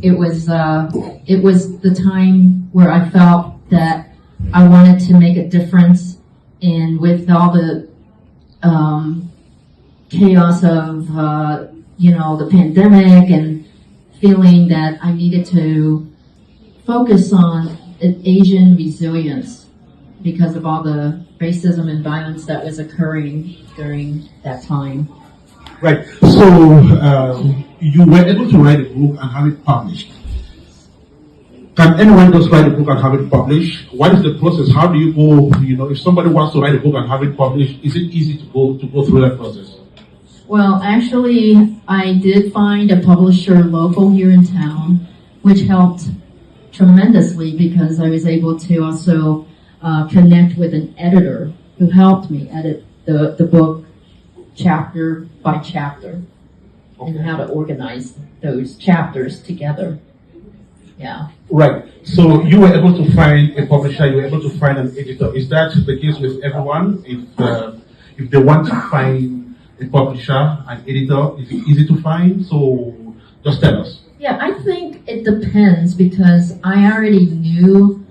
it was the time where I felt that I wanted to make a difference, and with all the chaos of the pandemic, and feeling that I needed to focus on Asian resilience because of all the racism and violence that was occurring during that time. Right. So you were able to write a book and have it published. Can anyone just write a book and have it published? What is the process? How do you go? If somebody wants to write a book and have it published, is it easy to go through that process? Well, actually, I did find a publisher local here in town, which helped tremendously because I was able to also connect with an editor who helped me edit the book chapter by chapter, and how to organize those chapters together. Yeah. Right. So you were able to find a publisher, you were able to find an editor. Is that the case with everyone? If they want to find a publisher, an editor, is it easy to find? So just tell us. Yeah, I think it depends because I already knew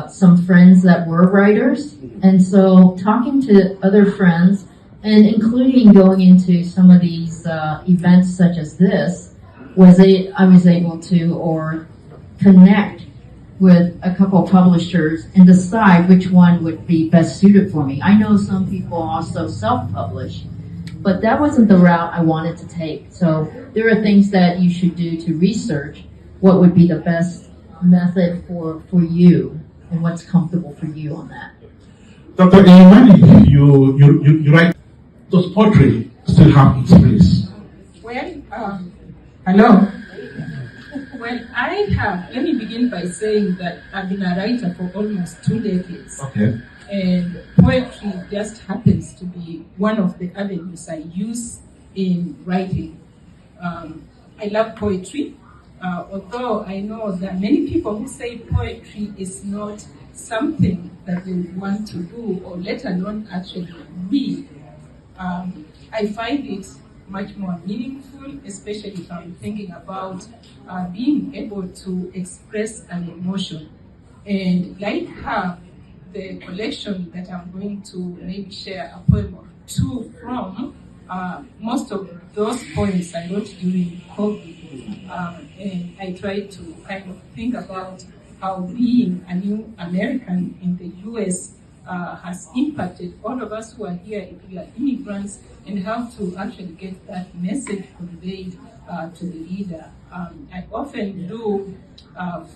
some friends that were writers, and so talking to other friends, and including going into some of these events such as this, I was able to connect with a couple publishers and decide which one would be best suited for me. I know some people also self-publish, but that wasn't the route I wanted to take. So there are things that you should do to research what would be the best method for you and what's comfortable for you on that. Dr. Imani, you write, does poetry still have its place? Well, hello. Well, let me begin by saying that I've been a writer for almost 2 decades. Okay. And poetry just happens to be one of the avenues I use in writing. I love poetry, although I know that many people who say poetry is not something that they would want to do, or let alone actually read. I find it much more meaningful, especially if I'm thinking about being able to express an emotion. And like her, the collection that I'm going to maybe share a poem or two from, most of those poems I wrote during COVID. And I tried to kind of think about how being a new American in the US has impacted all of us who are here, if we are immigrants, and how to actually get that message conveyed to the reader. I often do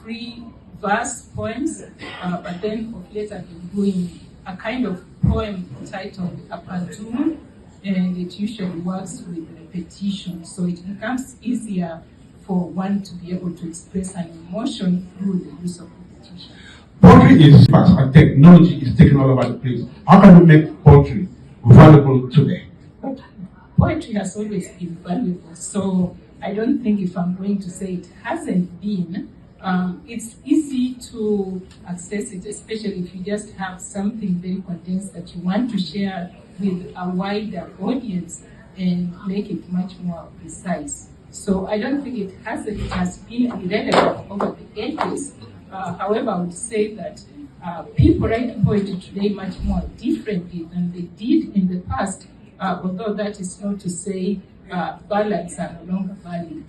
free verse poems, but then of late I've been doing a kind of poem titled A Pantoum, and it usually works with repetition, so it becomes easier for one to be able to express an emotion through the use of repetition. Poetry is fast and technology is taking all over the place. How can we make poetry valuable today? Poetry has always been valuable, so I don't think if I'm going to say it hasn't been, it's easy to access it, especially if you just have something very condensed that you want to share with a wider audience and make it much more precise. So I don't think it has been irrelevant over the ages. However, I would say that people write poetry today much more differently than they did in the past, although that is not to say ballads are no longer valid.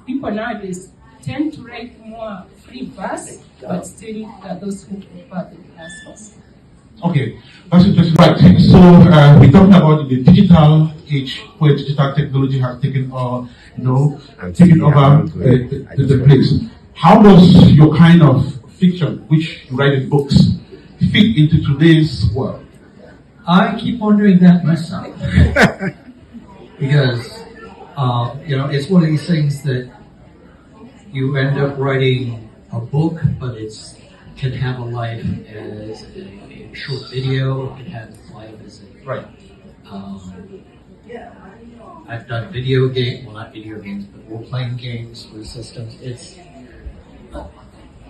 People nowadays tend to write more free verse, but still those who prefer the classics. Okay, that's interesting. Right. So we're talking about the digital age where digital technology has taken over the place. How does your kind of fiction, which you write in books, fit into today's world? I keep wondering that myself. Because, it's one of these things that you end up writing a book, but it can have a life as a short video, it can have its life as a... Right. I've done video games, well not video games, but role-playing games for systems.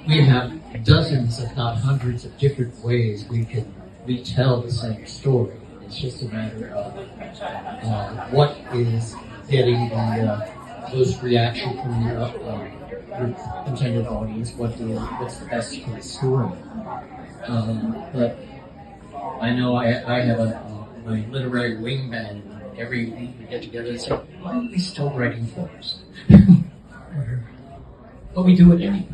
We have dozens, if not hundreds, of different ways we can retell the same story. It's just a matter of what is getting the most reaction from your intended audience? What's the best story? But I know I have my literary wingman. Every week we get together and say, why are we still writing forms? But we do it anyway.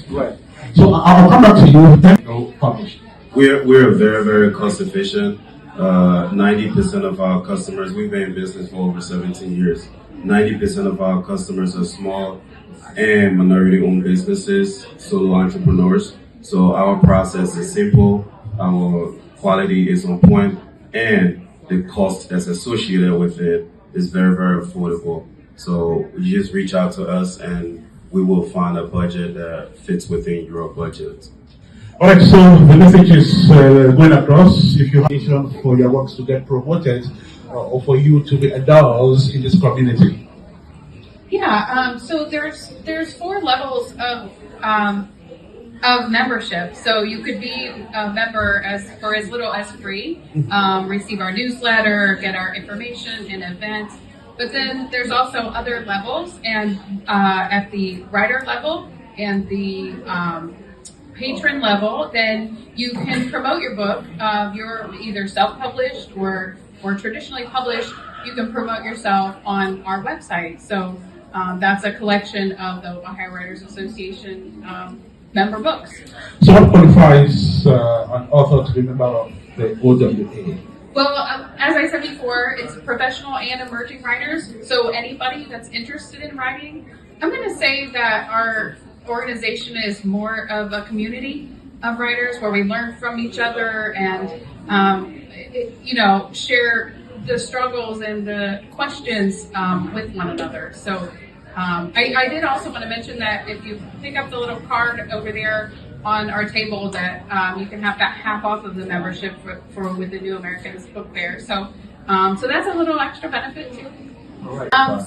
Right. So I'll come back to you. Go publish. We're very, very cost efficient. 90% of our customers, we've been in business for over 17 years. 90% of our customers are small and minority-owned businesses, solo entrepreneurs. So our process is simple, our quality is on point, and the cost that's associated with it is very, very affordable. So you just reach out to us and we will find a budget that fits within your budget. All right, so the message is going across. If you have vision for your works to get promoted or for you to be endorsed in this community. Yeah, so there's 4 levels of membership. So you could be a member for as little as free, receive our newsletter, get our information and events. But then there's also other levels, and at the writer level and the patron level, then you can promote your book. You're either self-published or traditionally published. You can promote yourself on our website. So that's a collection of the Ohio Writers Association member books. So what qualifies an author to be a member of the OWA? Well, as I said before, it's professional and emerging writers. So anybody that's interested in writing, I'm going to say that our organization is more of a community of writers where we learn from each other and, share the struggles and the questions with one another. So I did also want to mention that if you pick up the little card over there on our table, that you can have that half off of the membership for with the New Americans Book Fair. So that's a little extra benefit too.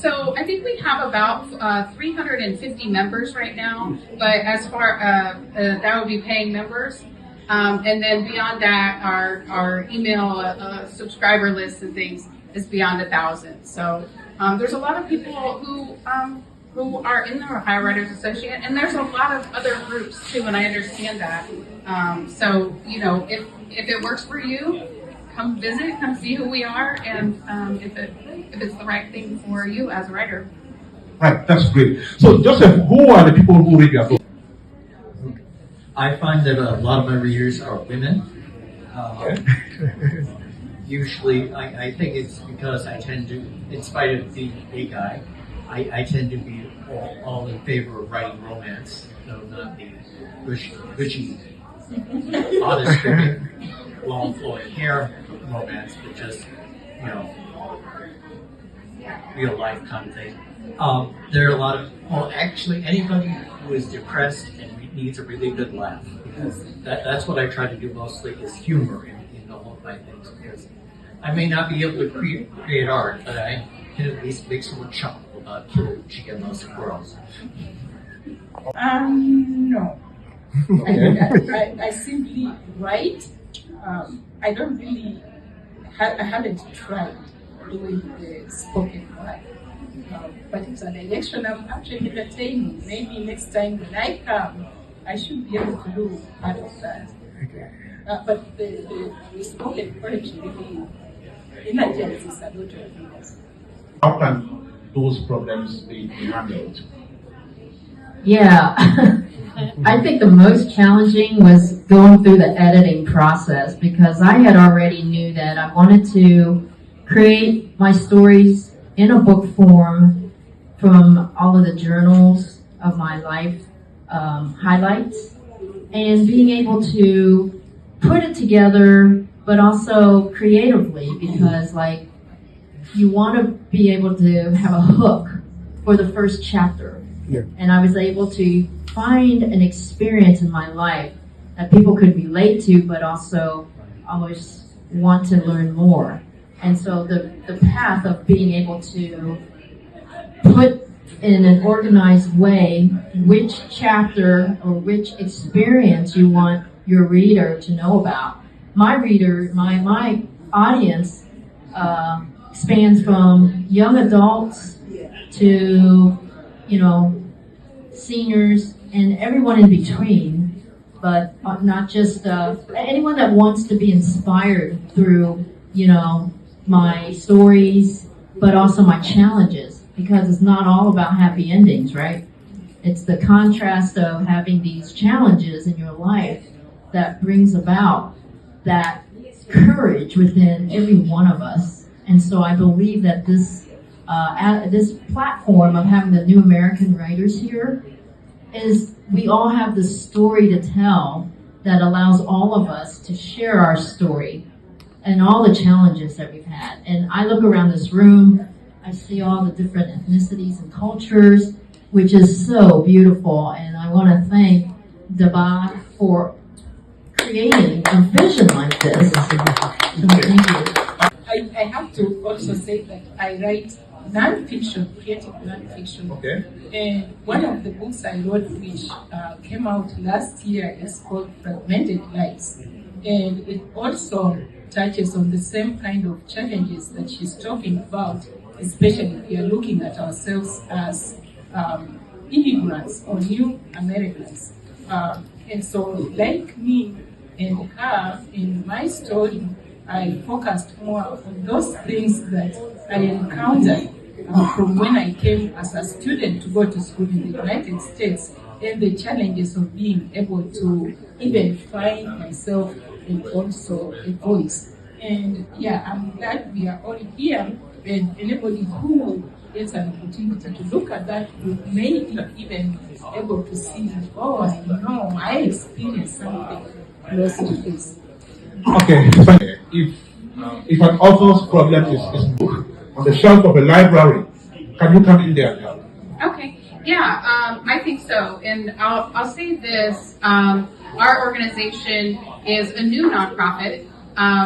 So I think we have about 350 members right now, but as far that would be paying members. And then beyond that, our email subscriber list and things is beyond 1,000. So there's a lot of people who are in the Ohio Writers Association, and there's a lot of other groups too, and I understand that. So if it works for you, come visit, come see who we are, and if it's the right thing for you as a writer. Right, that's great. So Joseph, who are the people who read your book? I find that a lot of my readers are women. Usually, I think it's because I tend to, in spite of being a guy, I tend to be all in favor of writing romance, though not the gushy, honest, long flowing hair romance, but just, real life kind of thing. There are a lot of, actually anybody who is depressed and needs a really good laugh, because that's what I try to do mostly is humor in all of my things, because I may not be able to create art, but I can at least make someone chuckle about killing GMO squirrels. No. Okay. I simply write. I don't really, I haven't tried doing the spoken word. But it's a direction I'm actually entertaining. Maybe next time when I come, I should be able to do part of that. But the spoken poetry really energizes a lot of readers. How can those problems be handled? Yeah, I think the most challenging was going through the editing process, because I had already knew that I wanted to create my stories in a book form from all of the journals of my life, highlights, and being able to put it together, but also creatively, because you want to be able to have a hook for the first chapter. Yeah. And I was able to find an experience in my life that people could relate to, but also always want to learn more. And so the path of being able to put in an organized way which chapter or which experience you want your reader to know about. My reader, my audience spans from young adults to seniors and everyone in between, but not just anyone that wants to be inspired through, my stories, but also my challenges, because it's not all about happy endings, right? It's the contrast of having these challenges in your life that brings about that courage within every one of us. And so I believe that this platform of having the New American Writers here is we all have the story to tell that allows all of us to share our story and all the challenges that we've had. And I look around this room, I see all the different ethnicities and cultures, which is so beautiful. And I want to thank Daba for creating a vision like this. So thank you. I have to also say that I write non-fiction, creative non-fiction. Okay. And one of the books I wrote, which came out last year, is called Fragmented Lives. And it also touches on the same kind of challenges that she's talking about, especially if we are looking at ourselves as immigrants or new Americans. And so, like me and her, in my story, I focused more on those things that I encountered from when I came as a student to go to school in the United States, and the challenges of being able to even find myself and also a voice. And yeah, I'm glad we are all here, and anybody who gets an opportunity to look at that will maybe even be able to see, oh, I know, I experienced something close to this. Okay, if an author's problem is book on the shelf of a library, can you come in there and help? Okay. Yeah, I think so. And I'll say this. Our organization is a new nonprofit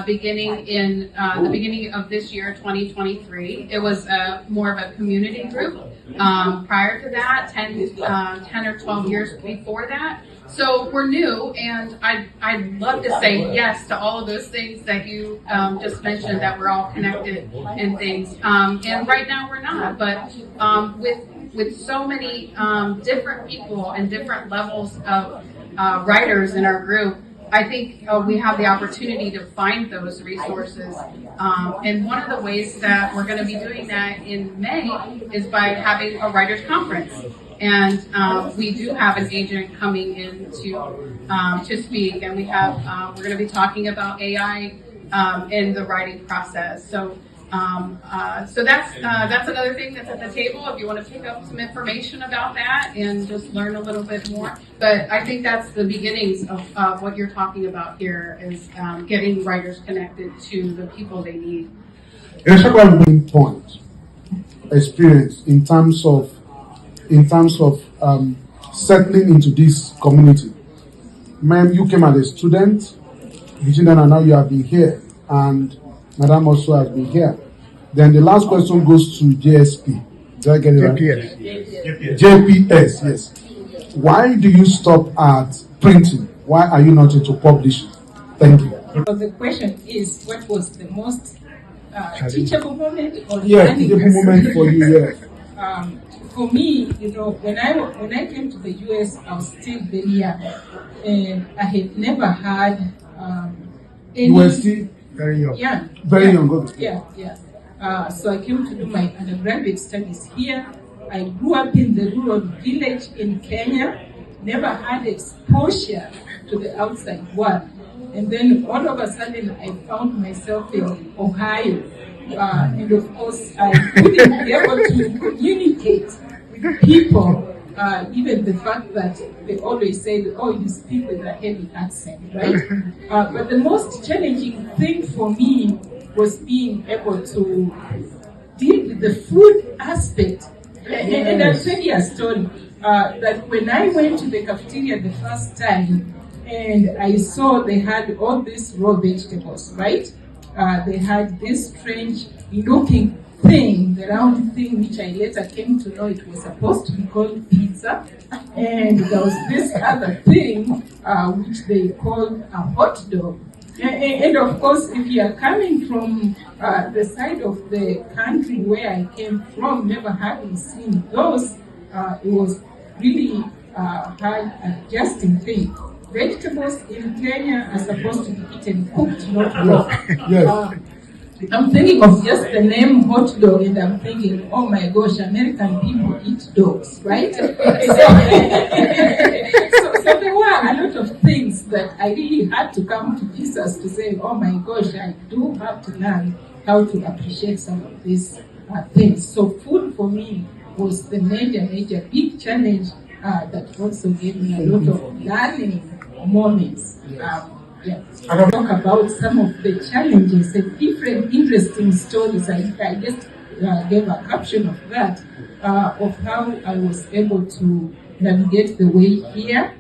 beginning in the beginning of this year, 2023. It was more of a community group prior to that, 10 or 12 years before that. So we're new, and I'd love to say yes to all of those things that you just mentioned, that we're all connected and things. And right now we're not, but with so many different people and different levels of writers in our group, I think we have the opportunity to find those resources. And one of the ways that we're going to be doing that in May is by having a writers conference. And we do have an agent coming in to speak, and we have we're going to be talking about AI in the writing process. So that's another thing that's at the table if you want to pick up some information about that and just learn a little bit more. But I think that's the beginnings of what you're talking about here, is getting writers connected to the people they need. There's a main point experience in terms of settling into this community. Ma'am, you came as a student, Virginia, and now you have been here, and Madam also has been here. Then the last question goes to JSP. Did I get it right? JPS, yes. Why do you stop at printing? Why are you not into publishing? Thank you. So the question is, what was the most teachable moment or teachable moment for you, yeah. For me, when I came to the US, I was still very young, and I had never had any. You were still very young. Yeah. Very young. Okay. Yeah. So I came to do my undergraduate studies here. I grew up in the rural village in Kenya. Never had exposure to the outside world, and then all of a sudden I found myself in Ohio. And of course, I couldn't be able to communicate with people, even the fact that they always say, oh, you speak with a heavy accent, right? But the most challenging thing for me was being able to deal with the food aspect. And I'll tell you a story, that when I went to the cafeteria the first time, and I saw they had all these raw vegetables, right? They had this strange looking thing, the round thing, which I later came to know it was supposed to be called pizza. And there was this other thing, which they called a hot dog. And of course, if you are coming from the side of the country where I came from, never having seen those, it was really hard adjusting thing. Vegetables in Kenya are supposed to be eaten cooked, not raw. Yes. I'm thinking of just the name hot dog, and I'm thinking, oh my gosh, American people eat dogs, right? So there were a lot of things that I really had to come to Jesus to say, oh my gosh, I do have to learn how to appreciate some of these things. So food for me was the major big challenge that also gave me a lot of learning moments. Yeah. I'll talk about some of the challenges and different interesting stories. I just gave a caption of that, of how I was able to navigate the way here,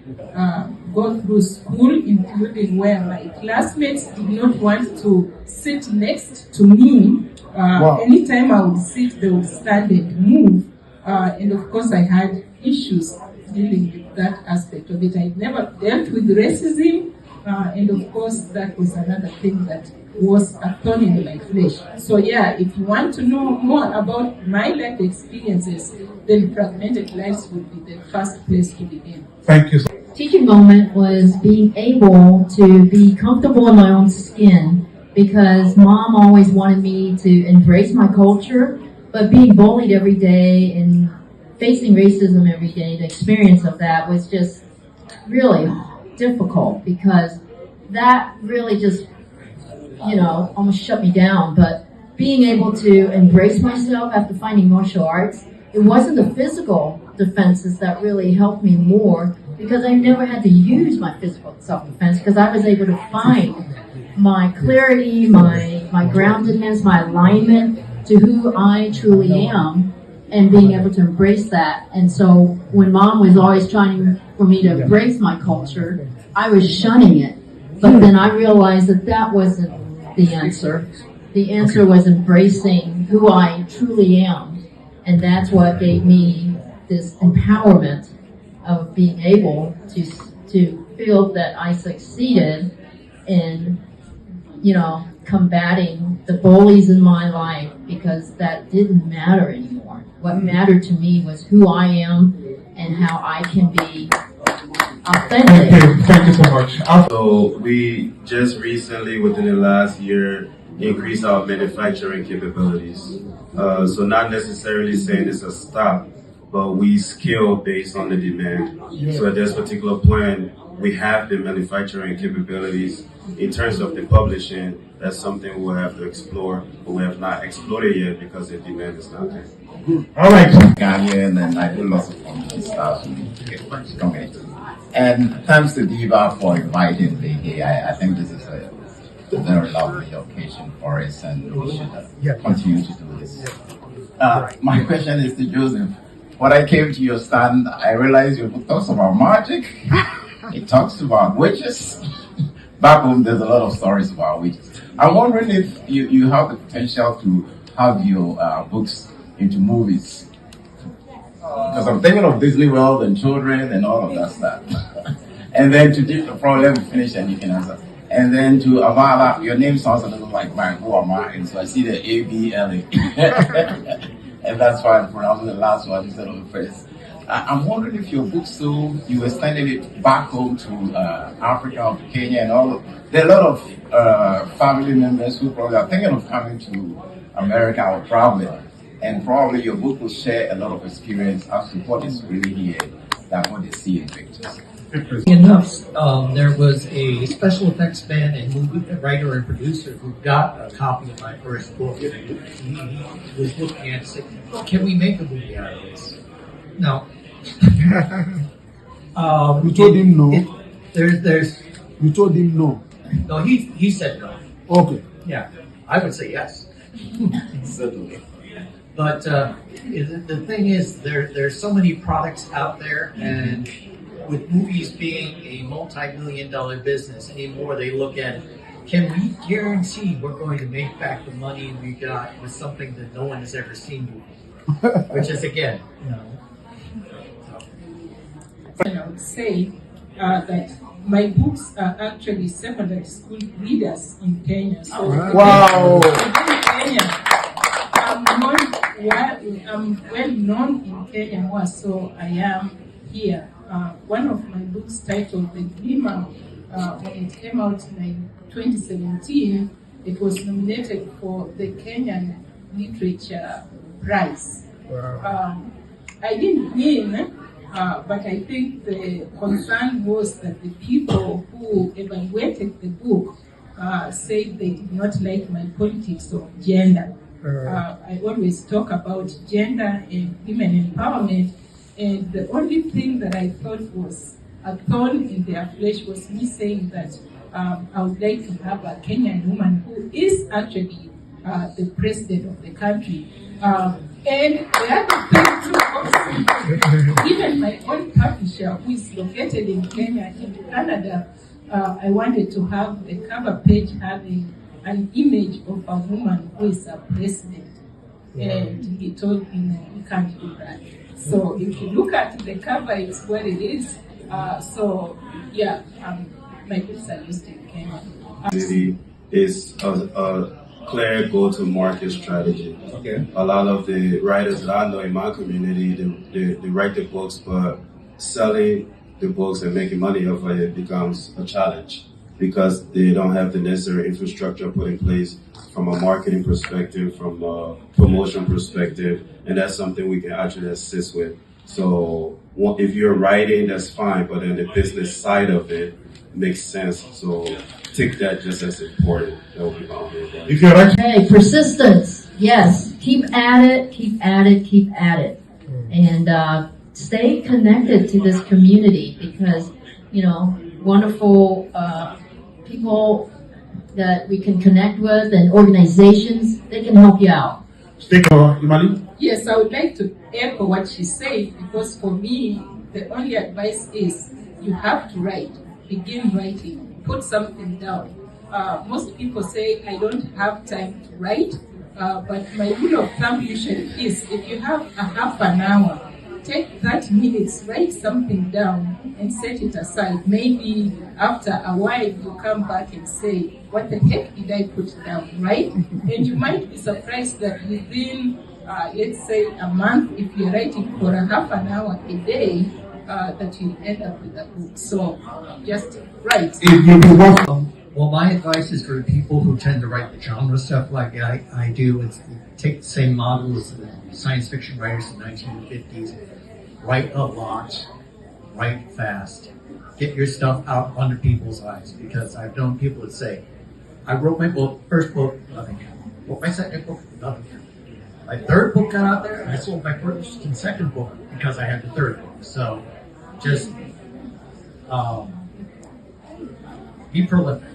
go through school, including where my classmates did not want to sit next to me. Wow. Anytime I would sit, they would stand and move. And of course, I had issues dealing with that aspect of it. I never dealt with racism. And of course, that was another thing that was a thorn in my flesh. So yeah, if you want to know more about my life experiences, then Fragmented Lives would be the first place to begin. Thank you. Teaching moment was being able to be comfortable in my own skin, because mom always wanted me to embrace my culture, but being bullied every day and facing racism every day, the experience of that was just really difficult, because that really just, almost shut me down. But being able to embrace myself after finding martial arts, it wasn't the physical defenses that really helped me more, because I never had to use my physical self-defense, because I was able to find my clarity, my groundedness, my alignment to who I truly am, and being able to embrace that. And so when mom was always trying for me to embrace my culture, I was shunning it. But then I realized that that wasn't the answer. The answer was embracing who I truly am. And that's what gave me this empowerment of being able to feel that I succeeded in, combating the bullies in my life, because that didn't matter anymore. What mattered to me was who I am and how I can be authentic. Thank you so much. So we just recently, within the last year, increased our manufacturing capabilities. So not necessarily saying it's a stop, but we scale based on the demand. So at this particular point, we have the manufacturing capabilities. In terms of the publishing, that's something we'll have to explore, but we have not explored it yet because the demand is not there. All right. Ghanaian, and I do lots of function stuff in the community. And thanks to Diva for inviting me here. I think this is a very lovely occasion for us, and we should continue to do this. My question is to Joseph. When I came to your stand, I realized your book talks about magic. It talks about witches. Back home, there's a lot of stories about witches. I'm wondering if you have the potential to have your books into movies. Because I'm thinking of Disney World and children and all of that stuff. And then to do the problem, let me finish and you can answer. And then to Avala, your name sounds a little like mine, who am I? And so I see the A-B-L-A. And that's why I'm pronouncing the last one instead of the first. I'm wondering if your book, so you extended it back home to Africa or to Kenya and all. There are a lot of family members who probably are thinking of coming to America or traveling. And probably your book will share a lot of experience as to what is really here than what they see in pictures. Enough, there was a special effects man and movie writer and producer who got a copy of my first book. He was looking at it and said, "Can we make a movie out of this?" No. You told him no. There's You told him no. no. He said no. Okay. Yeah, I would say yes. Certainly. But the thing is, there's so many products out there, and with movies being a multi-million-dollar business anymore, they look at, can we guarantee we're going to make back the money we got with something that no one has ever seen before? Which is, again, And I would say that my books are actually secondary school readers in Kenya. So Wow. within Kenya, I'm I'm well known in Kenya more, so I am here. One of my books titled The Dreamer, when it came out in 2017, it was nominated for the Kenyan Literature Prize. I didn't win, but I think the concern was that the people who evaluated the book said they did not like my politics of gender. I always talk about gender and women empowerment, and the only thing that I thought was a thorn in their flesh was me saying that I would like to have a Kenyan woman who is actually the president of the country. And the other thing too, also, even my own publisher, who is located in Kenya, in Canada, I wanted to have the cover page having an image of a woman who is a president. And he told me, no, you can't do that. So if you look at the cover, it's what it is. So yeah, my books are used in Kenya. Is a clear go-to-market strategy. Okay. A lot of the writers that I know in my community, they write the books, but selling the books and making money off of it becomes a challenge because they don't have the necessary infrastructure put in place from a marketing perspective, from a promotion perspective, and that's something we can actually assist with. So if you're writing, that's fine, but then the business side of it makes sense. So take that just as important. That will be my only advice. If you're right, Hey, persistence. Yes. Keep at it, keep at it, keep at it. And stay connected to this community because, you know, wonderful people that we can connect with and organizations, they can help you out. stay Imali. Yes, I would like to echo what she said because for me, the only advice is you have to write. Begin writing. Put something down. Most people say, I don't have time to write, but my rule of thumb usually is if you have a half an hour, take 30 minutes, write something down and set it aside. Maybe after a while you come back and say, what the heck did I put down, right? And you might be surprised that within, let's say a month, if you're writing for a half an hour a day, that you'll end up with a book. So just write. If you want, Well, my advice is for people who tend to write the genre stuff like I do, is take the same model as the science fiction writers in the 1950s. Write a lot, write fast, get your stuff out under people's eyes. Because I've known people that say, I wrote my first book, nothing happened. Wrote my second book, nothing happened. My third book got out there, and I sold my first and second book because I had the third book. So just be prolific.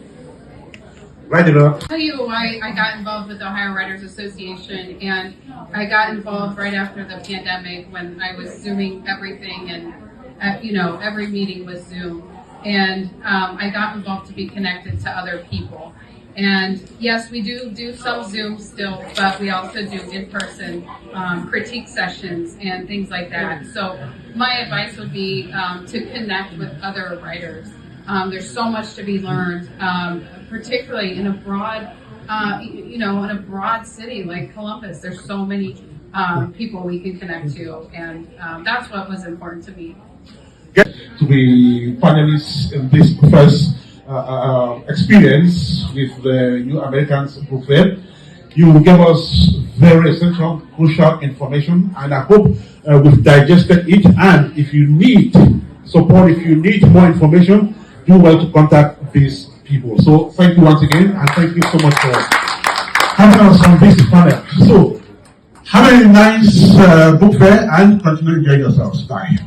write it up. I'll tell you why I got involved with the Ohio Writers Association, and I got involved right after the pandemic when I was Zooming everything, and every meeting was Zoom, and I got involved to be connected to other people. And yes, we do some Zoom still, but we also do in-person critique sessions and things like that. So my advice would be to connect with other writers. There's so much to be learned, particularly in a broad, in a broad city like Columbus. There's so many people we can connect to, and that's what was important to me. To be panelists in this first experience with the New Americans Book Fair. You gave us very essential, crucial information, and I hope we've digested it. And if you need support, if you need more information, do well to contact these people. So thank you once again, and thank you so much for having us on this panel. So have a nice book fair and continue enjoying yourselves. Bye.